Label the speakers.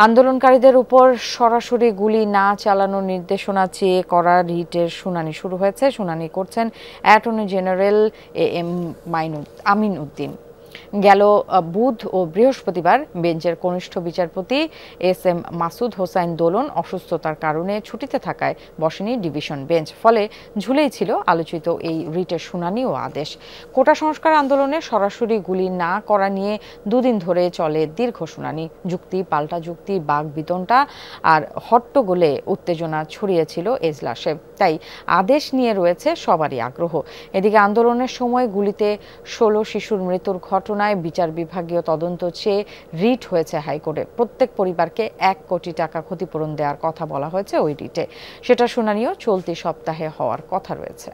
Speaker 1: আন্দোলনকারীদের উপর সরাসরি গুলি না চালানোর নির্দেশনা চেয়ে করা রিটের শুনানি শুরু হয়েছে। শুনানি করছেন attorney general am Amin Uddin. গেল বুধ ও বৃহস্পতিবার বেঞ্চের কনিষ্ঠ বিচারপতি এস.এম. মাসুদ হোসাইন দোলন অসুস্থতার কারণে ছুটিতে থাকায় বসেনি ডিভিশন বেঞ্চ। ফলে ঝুলেই ছিল আলোচিত এই রিটের শুনানি ও আদেশ। কোটা সংস্কার আন্দোলনে সরাসরি গুলি না করা নিয়ে দুদিন ধরে চলে দীর্ঘ শুনানি। যুক্তি পাল্টা যুক্তি, বাকবিতণ্ডা আর হট্টগোলে উত্তেজনা ছড়িয়েছিল এজলাসে। তাই আদেশ নিয়ে রয়েছে সবারই আগ্রহ। এদিকে আন্দোলনের সময় গুলিতে ১৬ শিশুর মৃত্যুর ঘটনায় বিচার বিভাগীয় তদন্ত চেয়ে রিট হয়েছে হাইকোর্টে। প্রত্যেক পরিবারকে ১ কোটি টাকা ক্ষতিপূরণ দেওয়ার কথা বলা হয়েছে ওই রিটে। সেটা শুনানিও চলতি সপ্তাহে হওয়ার কথা রয়েছে।